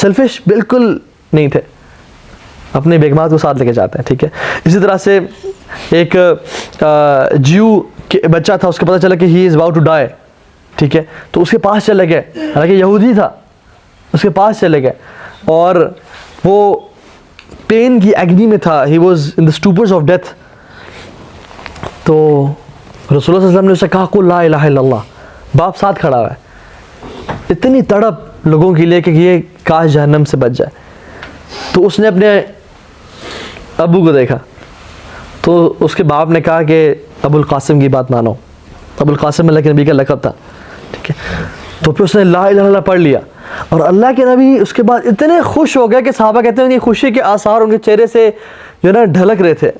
Selfish بالکل نہیں تھے, اپنے بیگمات کو ساتھ لے کے جاتے ہیں, ٹھیک ہے. اسی طرح سے ایک جیو بچہ تھا, اس کو پتہ چلا کہ ہی از اباؤٹ ٹو ڈائی, ٹھیک ہے, تو اس کے پاس چلے گئے, حالانکہ یہودی تھا, اس کے پاس چلے گئے, اور وہ پین کی ایگنی میں تھا, he was in the stupors of death. تو رسول اللہ صلی اللہ علیہ وسلم نے اسے کہا قل لا الہ الا اللہ, باپ ساتھ کھڑا ہوا ہے, اتنی تڑپ لوگوں کے لیے کہ یہ کاش جہنم سے بچ جائے. تو اس نے اپنے ابو کو دیکھا, تو اس کے باپ نے کہا کہ ابو القاسم کی بات مانو. ابو القاسم اللہ کے نبی کا لقب تھا, ٹھیک ہے. تو پھر اس نے لا الہ الا اللہ پڑھ لیا, اور اللہ کے نبی اس کے بعد اتنے خوش ہو گئے کہ صحابہ کہتے ہیں ان کی خوشی کے آثار ان کے چہرے سے جو ہے نا ڈھلک رہے تھے,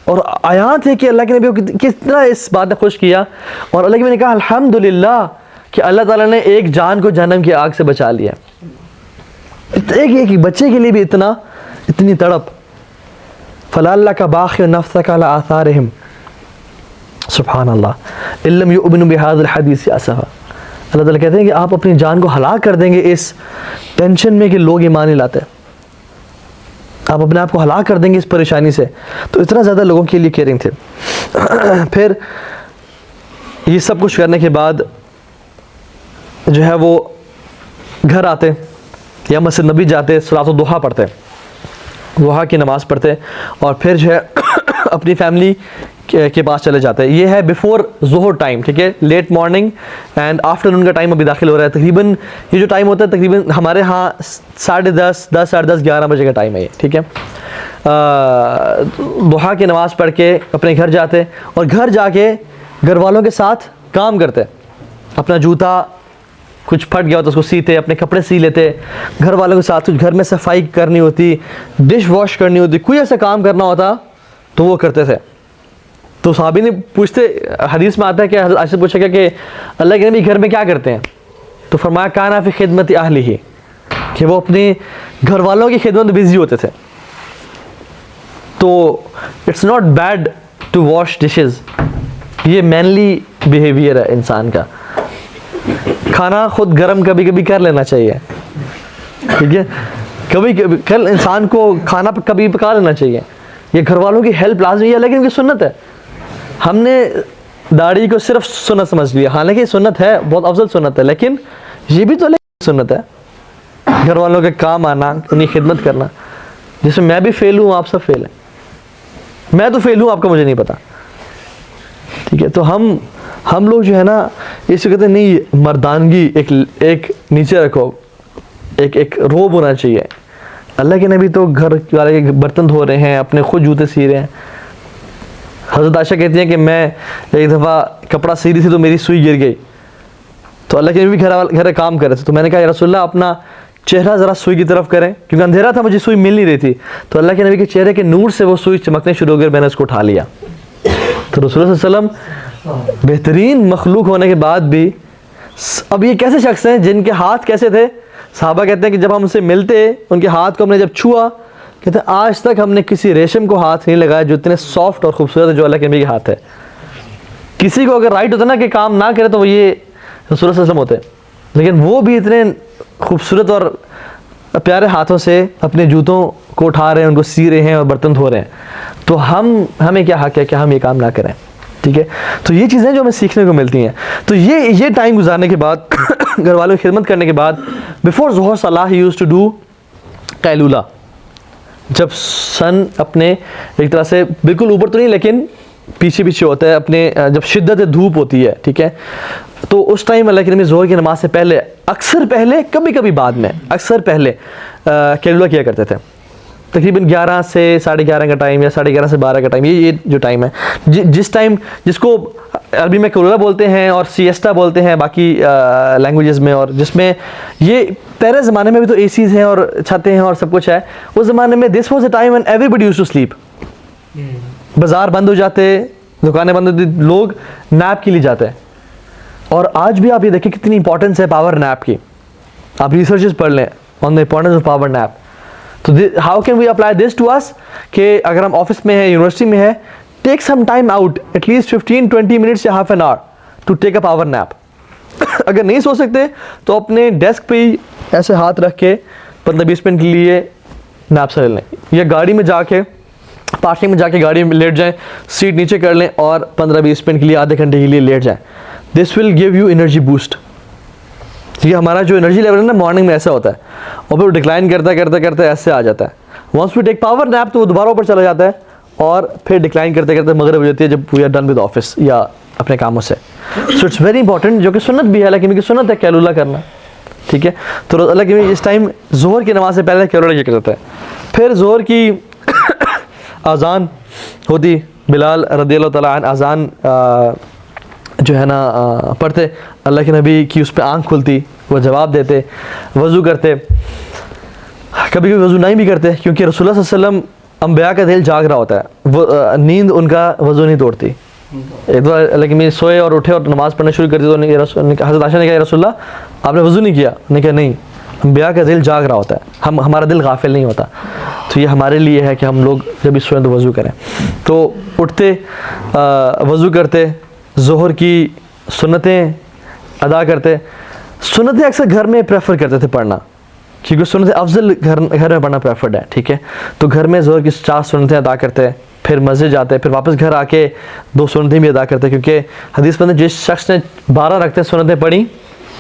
اور آیات ہے کہ اللہ کے نبی کو کتنا اس بات نے خوش کیا. اور اللہ کے نبی نے کہا الحمدللہ کہ اللہ تعالیٰ نے ایک جان کو جہنم کی آگ سے بچا لیا. ایک بچے کے لیے بھی اتنی تڑپ. فَلَعَلَّكَ بَاخِعٌ نَفْسَكَ عَلَىٰ آثَارِهِمْ, سبحان اللہ, إِن لَّمْ يُؤْمِنُوا بِهَٰذَا الْحَدِيثِ آسَفًا. اللہ تعالیٰ کہتے ہیں کہ آپ اپنی جان کو ہلاک کر دیں گے اس ٹینشن میں کہ لوگ ایمان نہیں لاتے, آپ اپنے آپ کو ہلاک کر دیں گے اس پریشانی سے. تو اتنا زیادہ لوگوں کے لیے کیئرنگ تھے. پھر یہ سب کچھ کرنے کے بعد جو ہے وہ گھر آتے یا مسجد نبی جاتے, صلاۃ الضحیٰ پڑھتے, ضحیٰ کی نماز پڑھتے, اور پھر جو ہے اپنی فیملی کے پاس چلے جاتے. یہ ہے بیفور ظہر ٹائم, ٹھیک ہے, لیٹ مارننگ اینڈ آفٹر نون کا ٹائم ابھی داخل ہو رہا ہے. تقریباً یہ جو ٹائم ہوتا ہے تقریباً ہمارے ہاں 10:30 ساڑھے 10 11 بجے کا ٹائم ہے یہ, ٹھیک ہے. ضحیٰ کی نماز پڑھ کے اپنے گھر جاتے, اور گھر جا کے گھر والوں کے ساتھ کام کرتے. اپنا جوتا کچھ پھٹ گیا ہوتا اس کو سیتے, اپنے کپڑے سی لیتے, گھر والوں کے ساتھ کچھ گھر میں صفائی کرنی ہوتی, ڈش واش کرنی ہوتی, کوئی ایسا کام کرنا ہوتا تو وہ کرتے تھے. تو صحابی نے پوچھتے, حدیث میں آتا ہے کہ حضرت عائشہ سے پوچھا گیا کہ اللہ کے نبی گھر میں کیا کرتے ہیں, تو فرمایا کانا فی خدمت اہلہ, کہ وہ اپنے گھر والوں کی خدمت میں بزی ہوتے تھے. تو it's not bad to wash dishes, یہ مینلی بیہیویئر ہے انسان کا. کھانا خود گرم کبھی کبھی کر لینا چاہیے, ٹھیک ہے, کبھی کل انسان کو کھانا کبھی پکا لینا چاہیے. یہ گھر والوں کی ہیلپ لازمی ہے, لیکن ان کی سنت ہے. ہم نے داڑھی کو صرف سنت سمجھ لیا, حالانکہ یہ سنت ہے, بہت افضل سنت ہے, لیکن یہ بھی تو سنت ہے, گھر والوں کے کام آنا, ان کی خدمت کرنا, جس میں بھی فیل ہوں, آپ سب فیل ہیں. میں تو فیل ہوں, آپ کا مجھے نہیں پتا, ٹھیک ہے. تو ہم لوگ جو ہے نا اس کو کہتے ہیں نہیں, مردانگی ایک نیچے رکھو, ایک روب ہونا چاہیے. اللہ کے نبی تو گھر والے کے برتن دھو رہے ہیں, اپنے خود جوتے سی رہے ہیں. حضرت عائشہ کہتی ہیں کہ میں ایک دفعہ کپڑا سی رہی تھی تو میری سوئی گر گئی, تو اللہ کے نبی گھر کام کر رہے تھے, تو میں نے کہا یا رسول اللہ اپنا چہرہ ذرا سوئی کی طرف کریں, کیونکہ اندھیرا تھا, مجھے سوئی مل نہیں رہی تھی. تو اللہ کے نبی کے چہرے کے نور سے وہ سوئی چمکنے شروع ہو گئی, میں نے اس کو اٹھا لیا. تو رسول اللہ صلی اللہ علیہ وسلم بہترین مخلوق ہونے کے بعد بھی, اب یہ کیسے شخص ہیں جن کے ہاتھ کیسے تھے؟ صحابہ کہتے ہیں کہ جب ہم ان سے ملتے, ان کے ہاتھ کو ہم نے جب چھوا, کہتے ہیں آج تک ہم نے کسی ریشم کو ہاتھ نہیں لگایا جو اتنے سافٹ اور خوبصورت ہے جو اللہ کے نبی کے ہاتھ ہے. کسی کو اگر رائٹ ہوتا نا کہ کام نہ کرے تو وہ یہ رسول اللہ صلی اللہ علیہ وسلم ہوتے, لیکن وہ بھی اتنے خوبصورت اور پیارے ہاتھوں سے اپنے جوتوں کو اٹھا رہے ہیں, ان کو سی رہے ہیں اور برتن دھو رہے ہیں. تو ہمیں کیا حق ہے کہ ہم یہ کام نہ کریں, ٹھیک ہے. تو یہ چیزیں جو ہمیں سیکھنے کو ملتی ہیں. تو یہ ٹائم گزارنے کے بعد, گھر والوں کی خدمت کرنے کے بعد, بیفور ظہر صلاح یوز ٹو ڈو قیلولہ, جب سن اپنے ایک طرح سے بالکل اوپر تو نہیں لیکن پیچھے ہوتا ہے, اپنے جب شدت دھوپ ہوتی ہے, ٹھیک ہے, تو اس ٹائم اللہ کے نبی ظہر کی نماز سے پہلے, اکثر پہلے, کبھی کبھی بعد میں, اکثر پہلے قیلولہ کیا کرتے تھے. تقریباً 11 سے 11:30 کا ٹائم یا 11:30 سے 12 کا ٹائم, یہ جو ٹائم ہے, جس کو عربی میں قیلولہ بولتے ہیں اور سیسٹا بولتے ہیں باقی لینگویجز میں, اور جس میں یہ پہلے زمانے میں بھی تو اے سیز ہیں اور چھتیں ہیں اور سب کچھ ہے. اس زمانے میں this was a time when everybody used to sleep. بازار بند ہو جاتے, دکانیں بند ہوتی, لوگ نیپ کے لیے جاتے ہیں. اور آج بھی آپ یہ دیکھیں کتنی امپورٹنس ہے پاور نیپ کی. آپ ریسرچز پڑھ لیں on the importance of power nap. تو how can we apply this to us, کہ اگر ہم آفس میں ہیں, یونیورسٹی میں ہے, take some time out, at least 15-20 minutes یا half an hour to take a power nap. اگر نہیں سو سکتے تو اپنے ڈیسک پہ ہی ایسے ہاتھ رکھ کے 15-20 منٹ کے لیے نیپ سے لے لیں, یا گاڑی میں جا کے پارکنگ میں جا کے گاڑی میں لیٹ جائیں, سیٹ نیچے کر لیں اور 15-20 منٹ کے لیے آدھے گھنٹے کے لیے لیٹ جائیں. This will give you energy boost. یہ ہمارا جو انرجی لیول ہے نا مارننگ میں ایسا ہوتا ہے, اور پھر ڈکلائن کرتے کرتے کرتے ایسے آ جاتا ہے. Once we take power nap تو وہ دوبارہ اوپر چلا جاتا ہے, اور پھر ڈکلائن کرتے کرتے مغرب ہو جاتی ہے جب we are done with office یا اپنے کاموں سے. سو اٹس ویری امپورٹنٹ, جو کہ سنت بھی ہے, لیکن کیونکہ سنت ہے کیلولا کرنا, ٹھیک ہے. تو اللہ کے اس ٹائم ظہر کی نماز سے پہلے کیلولا یہ کرتا ہے. پھر ظہر کی اذان ہوتی, بلال رضی اللہ تعالیٰ عنہ اذان جو ہے نا پڑھتے, اللہ کے نبی کی اس پہ آنکھ کھلتی, وہ جواب دیتے, وضو کرتے, کبھی کبھی وضو نہیں بھی کرتے, کیونکہ رسول اللہ صلی اللہ علیہ وسلم انبیاء کا دل جاگ رہا ہوتا ہے, وہ نیند ان کا وضو نہیں توڑتی. ایک دو اللہ کے نبی سوئے اور اٹھے اور نماز پڑھنا شروع کر دی, تو حضرت عائشہ نے کہا یا رسول اللہ آپ نے وضو نہیں کیا؟ انہوں نے کہا نہیں, انبیاء کا دل جاگ رہا ہوتا ہے, ہمارا دل غافل نہیں ہوتا. تو یہ ہمارے لیے ہے کہ ہم لوگ جب بھی سوئیں تو وضو کریں. تو اٹھتے, وضو کرتے, ظہر کی سنتیں ادا کرتے. سنتیں اکثر گھر میں پریفر کرتے تھے پڑھنا, کیونکہ سنتیں افضل گھر میں پڑھنا پریفرڈ ہے, ٹھیک ہے. تو گھر میں ظہر کی 4 سنتیں ادا کرتے, پھر مسجد جاتے, پھر واپس گھر آ کے 2 سنتیں بھی ادا کرتے, کیونکہ حدیث میں جس شخص نے 12 رکعتیں سنتیں پڑھی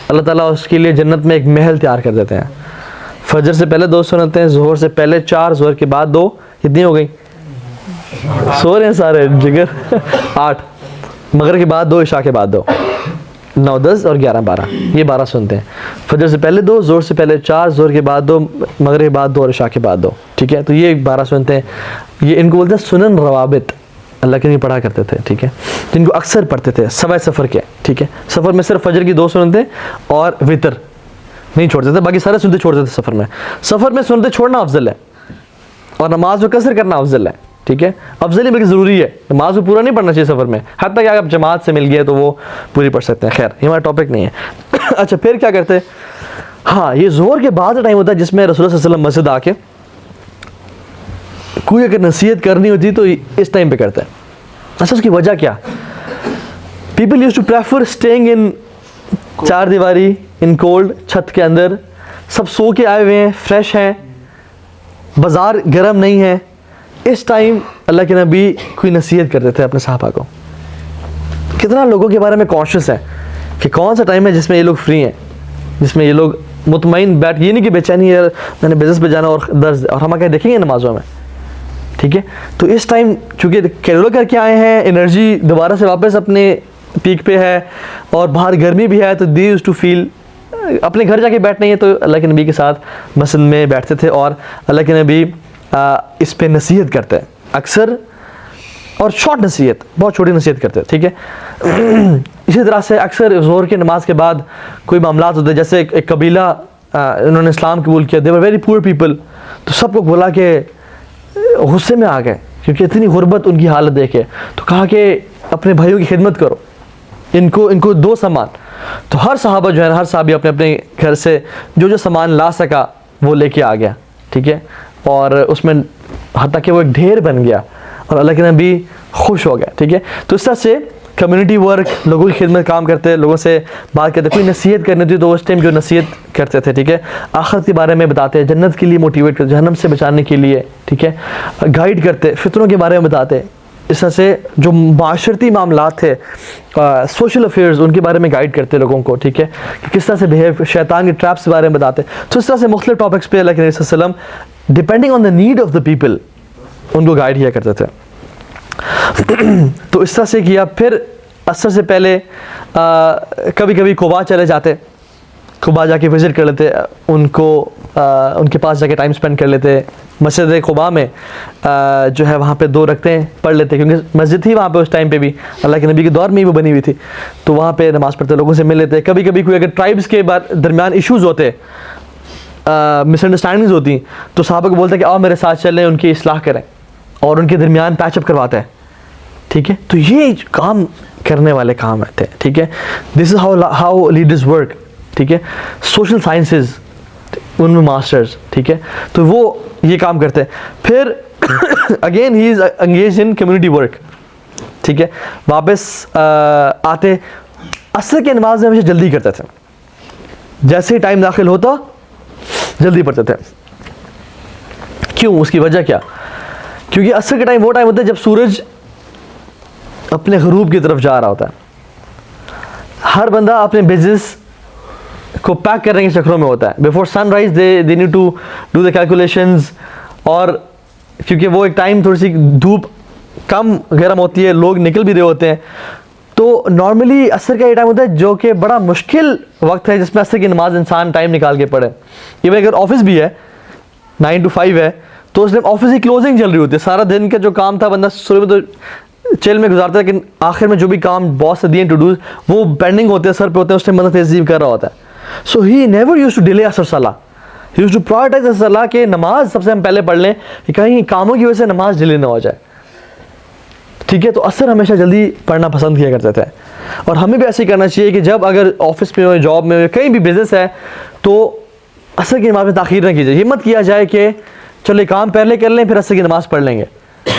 اللہ تعالیٰ اس کے لیے جنت میں ایک محل تیار کر دیتے ہیں. فجر سے پہلے 2 سنتیں, ظہر سے پہلے 4, ظہر کے بعد 2, کتنی ہو گئی؟ سو رہے ہیں سارے جگر 8, مغرب کے بعد 2, عشاء کے بعد 2, 9, 10 اور 11, 12, یہ 12 سنتے ہیں. فجر سے پہلے 2, ظہر سے پہلے 4, ظہر کے بعد 2, مغرب کے بعد 2 اور عشاء کے بعد 2, ٹھیک ہے. تو یہ 12 سنتے ہیں, یہ ان کو بولتے ہیں سنن روابط, اللہ کے نہیں پڑھا کرتے تھے, ٹھیک ہے, جن کو اکثر پڑھتے تھے سوائے سفر کے, ٹھیک ہے. سفر میں صرف فجر کی 2 سنتیں اور وتر نہیں چھوڑتے تھے, باقی سارے سنتے چھوڑتے تھے سفر میں. سفر میں سنتے چھوڑنا افضل ہے اور نماز میں قصر کرنا افضل ہے, ٹھیک ہے. افضل ہی بلکہ ضروری ہے, نماز کو پورا نہیں پڑھنا چاہیے سفر میں, حتیٰ کہ اگر جماعت سے مل گیا تو وہ پوری پڑھ سکتے ہیں. خیر یہ ہمارا ٹاپک نہیں ہے. اچھا پھر کیا کرتے, ہاں یہ ظہر کے بعد کا ٹائم ہوتا ہے جس میں رسول اللہ صلی اللہ علیہ وسلم مسجد آ کے کوئی اگر نصیحت کرنی ہوتی تو اس ٹائم پہ کرتا ہے. اچھا اس کی وجہ کیا؟ People used to prefer staying in 4 دیواری, ان کولڈ, چھت کے اندر, سب سو کے آئے ہوئے ہیں, فریش ہیں, بازار گرم نہیں ہے. اس ٹائم اللہ کے نبی کوئی نصیحت کرتے تھے اپنے صحابہ کو. کتنا لوگوں کے بارے میں کانشیس ہے کہ کون سا ٹائم ہے جس میں یہ لوگ فری ہیں, جس میں یہ لوگ مطمئن بیٹھ, یہ نہیں کہ بے چینی ہے میں نے بزنس پہ جانا اور درس, اور ہم آگے دیکھیں گے نمازوں میں, ٹھیک ہے. تو اس ٹائم چونکہ کیلولا کر کے آئے ہیں, انرجی دوبارہ سے واپس اپنے پیک پہ ہے, اور باہر گرمی بھی ہے, تو دے یوز ٹو فیل اپنے گھر جا کے بیٹھنا ہی ہے, تو اللہ کے نبی کے ساتھ مسجد میں بیٹھتے تھے, اور اللہ کے نبی اس پہ نصیحت کرتے ہیں اکثر, اور شارٹ نصیحت, بہت چھوٹی نصیحت کرتے ہیں, ٹھیک ہے. اسی طرح سے اکثر ظہر کی نماز کے بعد کوئی معاملات ہوتے ہیں, جیسے ایک قبیلہ انہوں نے اسلام قبول کیا, دے ور ویری پور پیپل, تو سب کو بولا کہ غصے میں آ گئے کیونکہ اتنی غربت ان کی حالت دیکھے, تو کہا کہ اپنے بھائیوں کی خدمت کرو, ان کو دو سامان. تو ہر صحابہ جو ہے نا, ہر صحابی اپنے اپنے گھر سے جو سامان لا سکا وہ لے کے آ گیا, ٹھیک ہے, اور اس میں حتیٰ کہ وہ ایک ڈھیر بن گیا, اور اللہ کے نبی خوش ہو گیا, ٹھیک ہے. تو اس طرح سے کمیونٹی ورک, لوگوں کی خدمت کام کرتے, لوگوں سے بات کرتے, کوئی نصیحت کرنی تھی تو اس ٹائم جو نصیحت کرتے تھے, ٹھیک ہے, آخرت کے بارے میں بتاتے, جنت کے لیے موٹیویٹ کرتے, جہنم سے بچانے کے لیے, ٹھیک ہے, گائیڈ کرتے, فتنوں کے بارے میں بتاتے. اس طرح سے جو معاشرتی معاملات تھے, سوشل افیئرز, ان کے بارے میں گائیڈ کرتے لوگوں کو, ٹھیک ہے, کہ کس طرح سے بہیو, شیطان کے ٹریپس کے بارے میں بتاتے. تو اس طرح سے مختلف ٹاپکس پہ اللہ کے نبی صلی اللہ علیہ وسلم depending on the need of the people in کو گائیڈ کیا کرتے تھے. تو اس طرح سے کیا. پھر عصر سے پہلے کبھی کبھی قباء چلے جاتے, قباء جا کے وزٹ کر لیتے, ان کے پاس جا کے ٹائم اسپینڈ کر لیتے. مسجد قباء میں جو ہے وہاں پہ 2 رکعتیں پڑھ لیتے, کیونکہ مسجد تھی وہاں پہ اس ٹائم پہ بھی, اللہ کے نبی کے دور میں ہی وہ بنی ہوئی تھی, تو وہاں پہ نماز پڑھتے, لوگوں سے مل لیتے. کبھی کبھی کوئی اگر ٹرائبس کے درمیان ایشوز ہوتے, مس انڈرسٹینڈنگز ہوتی, تو صحابہ کو بولتے کہ آؤ میرے ساتھ چلیں, ان کی اصلاح کریں, اور ان کے درمیان پیچ اپ کرواتے ہیں, ٹھیک ہے. تو یہ کام کرنے والے کام تھے, ٹھیک ہے. دس از ہاؤ لیڈرز ورک, ٹھیک ہے. سوشل سائنسز ان میں ماسٹرز, ٹھیک ہے, تو وہ یہ کام کرتے. پھر again he is engage in community work, ٹھیک ہے. واپس آتے, عصر کی نماز میں ہمیشہ جلدی کرتے تھے, جیسے ہی ٹائم داخل ہوتا جلدی پڑھتے تھے. کیوں؟ اس کی وجہ کیا؟ کیونکہ عصر کا ٹائم وہ ٹائم ہوتا ہے جب سورج اپنے غروب کی طرف جا رہا ہوتا ہے. ہر بندہ اپنے بزنس کو پیک کرنے کے چکروں میں ہوتا ہے. Before sunrise they need to do the calculations, اور کیونکہ وہ ایک ٹائم تھوڑی سی دھوپ کم گرم ہوتی ہے, لوگ نکل بھی رہے ہوتے ہیں, تو نارملی عصر کا یہ ٹائم ہوتا ہے جو کہ بڑا مشکل وقت ہے جس میں عصر کی نماز انسان ٹائم نکال کے پڑھے. ایون اگر آفس بھی ہے 9 to 5 ہے تو اس ٹائم آفس کی کلوزنگ چل رہی ہوتی ہے, سارا دن کا جو کام تھا بندہ شروع میں تو چل میں گزارتا ہے, لیکن آخر میں جو بھی کام باس سے دیے ٹو ڈوز وہ پینڈنگ ہوتے ہیں, سر پہ ہوتے ہیں, اس ٹائم بندہ تہذیب کر رہا ہوتا ہے. So he never used to delay Asr salah, he used to پرائورٹائز عصر صلاح کہ نماز سب سے ہم پہلے پڑھ لیں کہ کہیں کاموں کی وجہ سے نماز ڈیلے نہ ہو جائے. ٹھیک ہے, تو عصر ہمیشہ جلدی پڑھنا پسند کیا کرتے تھے, اور ہمیں بھی ایسے ہی کرنا چاہیے کہ جب اگر آفس میں ہو, جاب میں ہو, کہیں بھی بزنس ہے, تو عصر کی نماز میں تاخیر نہ کیجیے. یہ مت کیا جائے کہ چلو کام پہلے کر لیں پھر عصر کی نماز پڑھ لیں گے.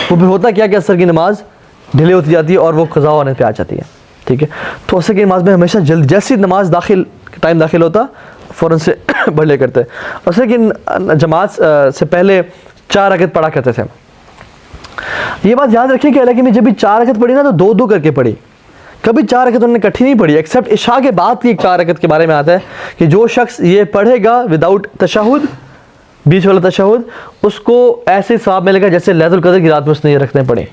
وہ بھی ہوتا کیا کہ عصر کی نماز ڈیلے ہوتی جاتی ہے اور وہ قضا ہونے پہ آ جاتی ہے. ٹھیک ہے, تو عصر کی نماز میں ہمیشہ جیسی نماز ٹائم داخل ہوتا فوراً سے پڑھ لے کرتے. عصر کی جماعت سے پہلے 4 رکعت پڑھا کرتے تھے. یہ بات یاد رکھیں کہ علیہ میں جب بھی 4 رکعت پڑھی نا تو 2 کر کے پڑھی, کبھی 4 رکعت انہوں نے اکٹھی نہیں پڑھی, ایکسیپٹ عشاء کے بعد کی ایک 4 رکعت کے بارے میں آتا ہے کہ جو شخص یہ پڑھے گا وداؤٹ تشہد, بیچ والا تشہد, اس کو ایسے ثواب ملے گا جیسے لیلۃ القدر کی رات میں اس نے یہ رکعتیں پڑھی.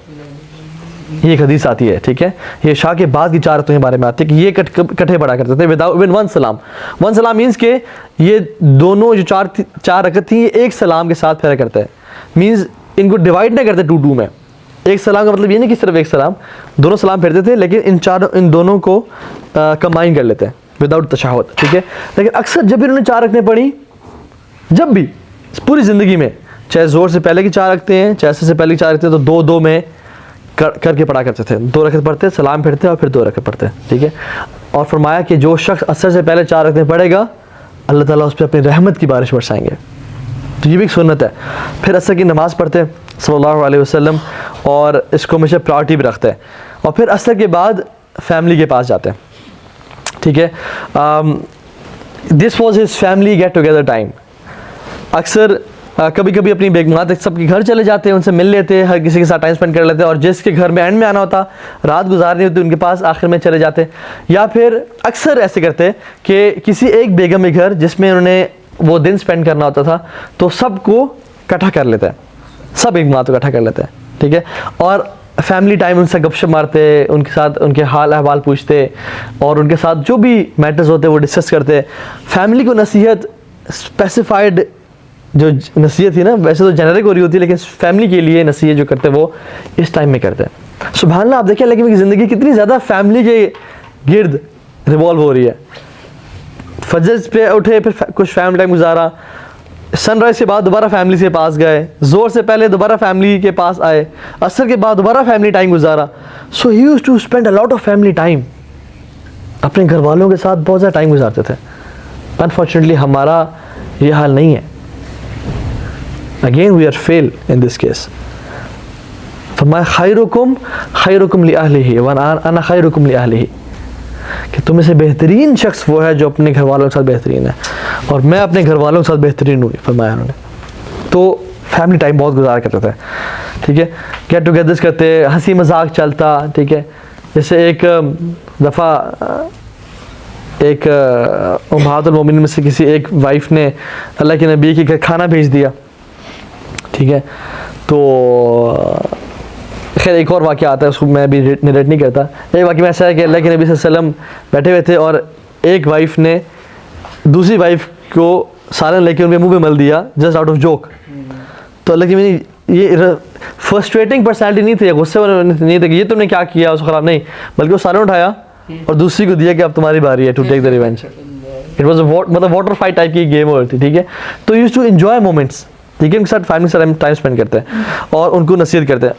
یہ ایک حدیث آتی ہے. ٹھیک ہے, یہ عشاء کے بعد کی 4 رکعتوں کے بارے میں آتی ہے کہ یہ کٹھے پڑھا کرتے تھے وداؤٹ ایون 1 سلام. 1 سلام مینس کہ یہ دونوں جو 4 رکعت تھیں یہ ایک سلام کے ساتھ پھیرا کرتا ہے. مینس ان کو ڈیوائڈ نہیں کرتے 2 میں. ایک سلام کا مطلب یہ نہیں کہ صرف ایک سلام, دونوں سلام پھیرتے تھے, لیکن ان دونوں کو کمبائن کر لیتے ہیں وداؤٹ تشہد. ٹھیک ہے, لیکن اکثر جب بھی انہوں نے 4 رکعتیں پڑھی, جب بھی پوری زندگی میں, چاہے زور سے پہلے کی 4 رکعتیں ہیں, چاہے سے پہلے کی 4 رکعتیں, تو 2 میں کر کے پڑھا کرتے تھے. 2 رکعت پڑھتے, سلام پھیرتے اور پھر 2 رکعت پڑھتے. ٹھیک ہے, اور فرمایا کہ جو شخص عصر سے پہلے 4 رکعتیں پڑھے گا اللہ تعالیٰ اس پہ اپنی رحمت کی بارش برسائیں گے. تو یہ بھی ایک سنت ہے. پھر عصر کی نماز پڑھتے صلی اللہ علیہ وسلم, اور اس کو ہمیشہ پرائورٹی بھی رکھتے ہیں. اور پھر عصر کے بعد فیملی کے پاس جاتے ہیں. ٹھیک ہے, this was his family get together time. اکثر کبھی کبھی اپنی بیگمات سب کے گھر چلے جاتے ہیں, ان سے مل لیتے, ہر کسی کے ساتھ ٹائم اسپینڈ کر لیتے, اور جس کے گھر میں اینڈ میں آنا ہوتا, رات گزارنی ہوتی, ان کے پاس آخر میں چلے جاتے. یا پھر اکثر ایسے کرتے کہ کسی ایک بیگم کے گھر جس میں انہوں نے وہ دن اسپینڈ کرنا ہوتا تھا, تو سب کو اکٹھا کر لیتے ہیں, سب بیگمات کو اکٹھا کر لیتے ہیں. ٹھیک ہے, اور فیملی ٹائم ان سے گپ شپ مارتے, ان کے ساتھ ان کے حال احوال پوچھتے, اور ان کے ساتھ جو بھی میٹرز ہوتے وہ ڈسکس کرتے. فیملی کو نصیحت اسپیسیفائڈ جو نصیحت تھی نا, ویسے تو جنرک ہو رہی ہوتی ہے, لیکن فیملی کے لیے نصیحت جو کرتے وہ اس ٹائم میں کرتے ہیں. سبحان اللہ, آپ دیکھیں لیکن کی زندگی کتنی زیادہ فیملی کے گرد ریوالو ہو رہی ہے. فجر پہ اٹھے, پھر کچھ فیملی ٹائم گزارا, سن رائز کے بعد دوبارہ فیملی کے پاس گئے, زور سے پہلے دوبارہ فیملی کے پاس آئے, عصر کے بعد دوبارہ فیملی ٹائم گزارا. So he used to spend a lot of family time, اپنے گھر والوں کے ساتھ بہت زیادہ ٹائم گزارتے تھے. انفارچونیٹلی ہمارا یہ حال نہیں ہے. Again we are fail in this case. فرمایا خیرکم خیرکم لأہلہ وانا خیرکم لأہلہ, کہ تم میں سے بہترین شخص وہ ہے جو اپنے گھر والوں کے ساتھ بہترین ہے, اور میں اپنے گھر والوں کے ساتھ بہترین ہوں, فرمایا انہوں نے. تو فیملی ٹائم بہت گزارا کرتے تھے. ٹھیک ہے, گیٹ ٹوگیدرز کرتے, ہنسی مذاق چلتا. ٹھیک ہے, جیسے ایک دفعہ ایک امہات المومنین میں سے کسی ایک وائف نے اللہ کے نبی کے گھر کھانا بھیج دیا. ٹھیک ہے, تو خیر ایک اور واقعہ آتا ہے, اس کو میں ابھی نریٹ نہیں کرتا. ایک واقعہ میں ایسا ہے کہ اللہ کے نبی صلی اللہ علیہ وسلم بیٹھے ہوئے تھے, اور ایک وائف نے دوسری وائف کو سالن لے کے ان کے منہ پہ مل دیا جسٹ آؤٹ آف جوک. تو اللہ کے یہ فرسٹریٹنگ پرسنالٹی نہیں تھی, غصے والا نہیں تھا کہ یہ تم نے کیا کیا, اس کو خراب نہیں, بلکہ وہ سالن اٹھایا اور دوسری کو دیا کہ اب تمہاری باری ہے to take the revenge. It was مطلب واٹر فائٹ ٹائپ کی گیم ہوتی. ٹھیک ہے, تو یوز ٹو انجوائے مومنٹس. ٹھیک ہے, ان کے ساتھ فیملی سے ٹائم اسپینڈ کرتے ہیں اور ان کو نصیحت کرتے ہیں.